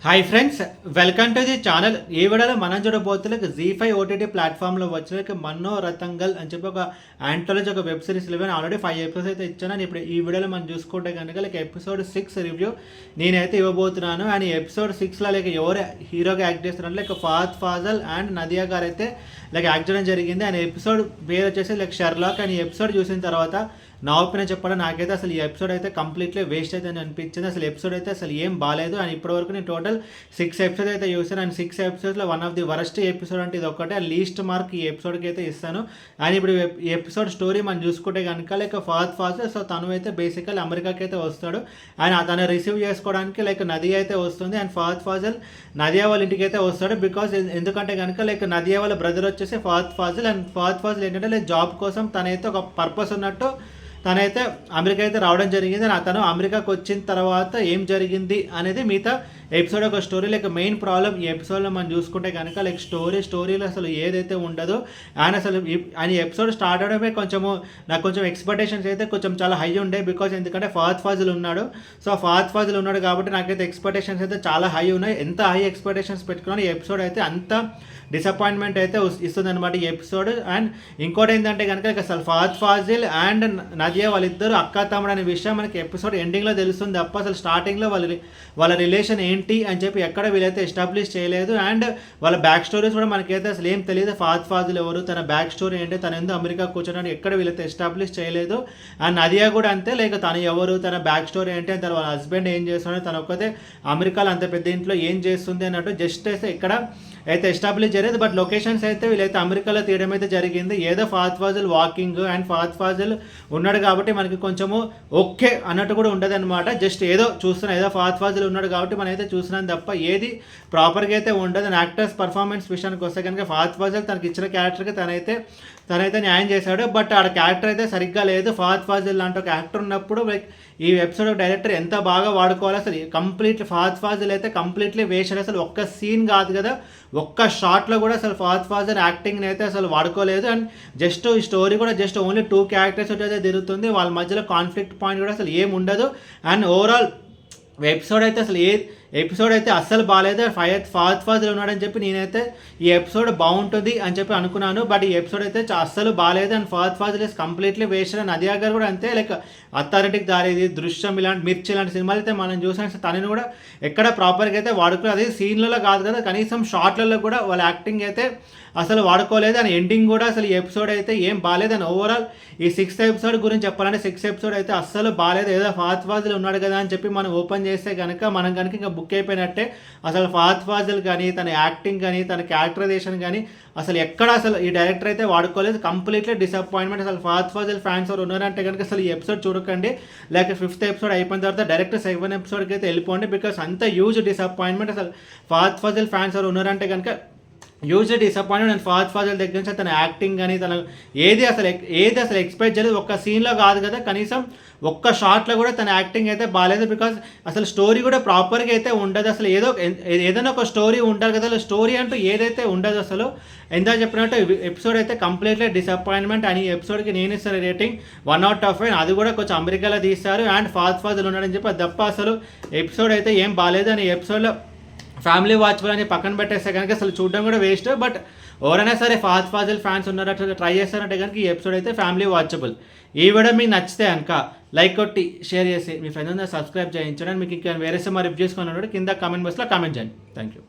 Hi friends, welcome to the channel. ఈ వీడియోలో మనం చూడబోతున్న జీ5 ఓటీటీ ప్లాట్ఫామ్లో వచ్చిన మన్నో రతంగల్ అని చెప్పి ఒక ఆంథాలజీ ఒక వెబ్ సిరీస్ ఆల్రెడీ 5 ఎపిసోడ్స్ అయితే ఇచ్చాను. ఇప్పుడు ఈ వీడియోలో మనం చూసుకుంటే కనుక ఎపిసోడ్ 6 రివ్యూ నేనైతే ఇవ్వబోతున్నాను. అండ్ ఎపిసోడ్ 6లో ఎవరు హీరోగా యాక్ట్ చేస్తున్నారు ఫహద్ ఫాజల్ అండ్ నదియా గారు అయితే యాక్ట్ చేయడం జరిగింది. అండ్ ఎపిసోడ్ పేరు వచ్చేసి షెర్లాక్. అండ్ ఈ ఎపిసోడ్ చూసిన తర్వాత నా ఒపీనియన్ చెప్పడం నాకైతే అసలు ఈ ఎపిసోడ్ అయితే కంప్లీట్లీ వేస్ట్ అయితే అని అనిపించింది. అసలు ఎపిసోడ్ అయితే అసలు ఏం బాగాలేదు. అండ్ ఇప్పటివరకు నేను టోటల్ 6 ఎపిసోడ్ అయితే చూసాను. అండ్ 6 ఎపిసోడ్స్లో one of the worst episode అంటే ఇది ఒకటే. లీస్ట్ మార్క్ ఈ ఎపిసోడ్కి అయితే ఇస్తాను. అండ్ ఇప్పుడు ఈ ఎపిసోడ్ స్టోరీ మనం చూసుకుంటే కనుక ఫహద్ ఫాజల్, సో తను అయితే బేసికల్ అమెరికాకి అయితే వస్తాడు. అండ్ తను రిసీవ్ చేసుకోవడానికి నదియా అయితే వస్తుంది. అండ్ ఫహద్ ఫాజల్ నదియా వాళ్ళ ఇంటికి అయితే వస్తాడు. బికాజ్ ఎందుకంటే కనుక నదియా వాళ్ళ బ్రదర్ వచ్చేసి ఫహద్ ఫాజల్. అండ్ ఫహద్ ఫాజల్ ఏంటంటే జాబ్ కోసం తనైతే ఒక పర్పస్ ఉన్నట్టు తనైతే అమెరికా అయితే రావడం జరిగింది. తను అమెరికాకి వచ్చిన తర్వాత ఏం జరిగింది అనేది మిగతా ఎపిసోడ్ ఒక స్టోరీ. మెయిన్ ప్రాబ్లం ఈ ఎపిసోడ్లో మనం చూసుకుంటే కనుక స్టోరీలో అసలు ఏదైతే ఉండదో. అండ్ అసలు ఆయన ఎపిసోడ్ స్టార్ట్ అవడమే నాకు కొంచెం ఎక్స్పెక్టేషన్స్ అయితే కొంచెం చాలా హై ఉండే. బికాజ్ ఎందుకంటే ఫహద్ ఫాజిల్ ఉన్నాడు. సో ఫహద్ ఫాజిల్ ఉన్నాడు కాబట్టి నాకైతే ఎక్స్పెక్టేషన్స్ అయితే చాలా హై ఉన్నాయి. ఎంత హై ఎక్స్పెక్టేషన్స్ పెట్టుకున్నాను ఈ ఎపిసోడ్ అయితే అంత డిసప్పాయింట్మెంట్ అయితే ఇస్తుంది అనమాట ఈ ఎపిసోడ్. అండ్ ఇంకోటి ఏంటంటే కనుక అసలు ఫహద్ ఫాజిల్ అండ్ నదియా వాళ్ళిద్దరు అక్క తమ్ముడు అనే విషయం మనకి ఎపిసోడ్ ఎండింగ్లో తెలుస్తుంది తప్ప అసలు స్టార్టింగ్లో వాళ్ళ రిలేషన్ ఏంటి అని చెప్పి ఎక్కడ వీళ్ళైతే ఎస్టాబ్లిష్ చేయలేదు. అండ్ వాళ్ళ బ్యాక్ స్టోరీస్ కూడా మనకైతే అసలు ఏం తెలియదు. ఫహద్ ఫాజిల్ ఎవరు, తన బ్యాక్ స్టోరీ ఏంటి, తను ఎందుకు అమెరికా కూర్చోడానికి ఎక్కడ వీళ్ళైతే ఎస్టాబ్లిష్ చేయలేదు. అండ్ నదియా కూడా అంతే. తను ఎవరు, తన బ్యాక్ స్టోరీ ఏంటి, తన వాళ్ళ హస్బెండ్ ఏం చేస్తున్నాడు, తను ఒక్కతే అమెరికాలో అంత పెద్ద ఇంట్లో ఏం చేస్తుంది అన్నట్టు జస్ట్ అయితే ఇక్కడ అయితే ఎస్టాబ్లిష్ చేయలేదు. బట్ లొకేషన్స్ అయితే వీళ్ళైతే అమెరికాలో తీయడం అయితే జరిగింది. ఏదో ఫహద్ ఫాజిల్ వాకింగ్ అండ్ ఫహద్ ఫాజిల్ ఉన్నాడు కాబట్టి మనకి కొంచెము ఓకే అన్నట్టు కూడా ఉండదు అనమాట. జస్ట్ ఏదో చూస్తున్నాం, ఏదో ఫహద్ ఫాజిల్ ఉన్నాడు కాబట్టి మనం అయితే చూస్తున్నాం తప్ప ఏది ప్రాపర్గా అయితే ఉండదు. అండ్ యాక్టర్స్ పర్ఫార్మెన్స్ విషయానికి వస్తే కనుక ఫహద్ ఫాజిల్ తనకి ఇచ్చిన క్యారెక్టర్కి తనైతే న్యాయం చేశాడు. బట్ ఆడ క్యారెక్టర్ అయితే సరిగ్గా లేదు. ఫహద్ ఫాజిల్ లాంటి ఒక యాక్టర్ ఉన్నప్పుడు ఈ ఎపిసోడ్ డైరెక్టర్ ఎంత బాగా వాడుకోవాలి. అసలు కంప్లీట్లీ ఫహద్ ఫాజిల్ అయితే కంప్లీట్లీ వేసాడు. అసలు ఒక్క సీన్ కాదు కదా, ఒక్క షాట్లో కూడా అసలు ఫహద్ ఫాజిల్ యాక్టింగ్ని అయితే అసలు వాడుకోలేదు. అండ్ జస్ట్ ఈ స్టోరీ కూడా జస్ట్ ఓన్లీ 2 క్యారెక్టర్స్ అయితే తిరుగుతుంది. వాళ్ళ మధ్యలో కాన్ఫ్లిక్ట్ పాయింట్ కూడా అసలు ఏం ఉండదు. అండ్ ఓవరాల్ ఎపిసోడ్ అయితే అసలు ఎపిసోడ్ అయితే అస్సలు బాగాలేదు. ఫహద్ ఫాజిల్ ఉన్నాడని చెప్పి నేనైతే ఈ ఎపిసోడ్ బాగుంటుంది అని చెప్పి అనుకున్నాను. బట్ ఈ ఎపిసోడ్ అయితే అస్సలు బాగాలేదు. And Fahadh Faasil is completely waste. Nadiya గారు కూడా అంతే. అథారిటీకి దారేది, దృశ్యం, ఇలాంటి మిర్చి ఇలాంటి సినిమాలు అయితే మనం చూసాం. తనని కూడా ఎక్కడ ప్రాపర్గా అయితే వాడుకోలేదు. అది సీన్లలో కాదు కదా, కనీసం షార్ట్లలో కూడా వాళ్ళ యాక్టింగ్ అయితే అసలు వాడుకోలేదు. అని ఎండింగ్ కూడా అసలు ఈ ఎపిసోడ్ అయితే ఏం బాగాలేదు. అని ఓవరాల్ ఈ 6th ఎపిసోడ్ గురించి చెప్పాలంటే 6th ఎపిసోడ్ అయితే అస్సలు బాగాలేదు. ఏదో ఫహద్ ఫాజిల్ ఉన్నాడు కదా అని చెప్పి మనం ఓపెన్ చేస్తే కనుక మనం కనుక ఇంకా బుక్ అయిపోయినట్టే. అసలు ఫహద్ ఫాజిల్ కానీ, తన యాక్టింగ్ కానీ, తన క్యారెక్టరైజేషన్ కానీ అసలు ఎక్కడ అసలు ఈ డైరెక్టర్ అయితే వాడుకోలేదు. Completely disappointment. అసలు ఫహద్ ఫాజిల్ ఫ్యాన్స్ ఎవరు ఉన్నారంటే కనుక అసలు ఈ ఎపిసోడ్ చూడకండి. 5th ఎపిసోడ్ అయిపోయిన తర్వాత డైరెక్ట్ 7th ఎపిసోడ్కి అయితే వెళ్ళిపోండి. బికాస్ అంత హ్యూజ్ డిసప్పాయింట్మెంట్. అసలు ఫహద్ ఫాజిల్ ఫ్యాన్స్ ఎవరు ఉన్నారంటే కనుక huge disappointment. And Fahadh Faasil దగ్గర నుంచి తన యాక్టింగ్ కానీ తన ఏది అసలు ఎక్స్పెక్ట్ చేయలేదు. ఒక్క సీన్లో కాదు కదా, కనీసం ఒక్క షాట్లో కూడా తన యాక్టింగ్ అయితే బాగాలేదు. బికాజ్ అసలు స్టోరీ కూడా ప్రాపర్గా అయితే ఉండదు. అసలు ఏదైనా ఒక స్టోరీ ఉండాలి కదా, స్టోరీ అంటూ ఏదైతే ఉండదు. అసలు ఎంత చెప్పినట్టు ఎపిసోడ్ అయితే కంప్లీట్లీ డిసప్పాయింట్మెంట్. అని ఈ ఎపిసోడ్కి నేను ఇస్తాను రేటింగ్ 1/5. అది కూడా కొంచెం అమెరికాలో తీస్తారు. అండ్ ఫహద్ ఫాజిల్ ఉన్నాడని చెప్పి అది తప్ప అసలు ఎపిసోడ్ అయితే ఏం బాగాలేదు. అని ఎపిసోడ్లో ఫ్యామిలీ వాచబుల్ అని పక్కన పెట్టేస్తే కనుక అసలు చూడడం కూడా వేస్ట్. బట్ ఎవరైనా సరే ఫహద్ ఫాజిల్ ఫ్యాన్స్ ఉన్నారో ట్రై చేస్తారంటే కనుక ఈ ఎపిసోడ్ అయితే ఫ్యామిలీ వాచబుల్. ఈ వీడియో మీకు నచ్చితే కనుక లైక్ కొట్టి షేర్ చేసి మీ ఫ్రెండ్స్ సబ్స్క్రైబ్ చేయించడానికి మీకు ఇంకా వేరే సినిమా రివ్యూ చేసుకొని కింద కామెంట్ బాక్స్లో కామెంట్ చేయండి. Thank you.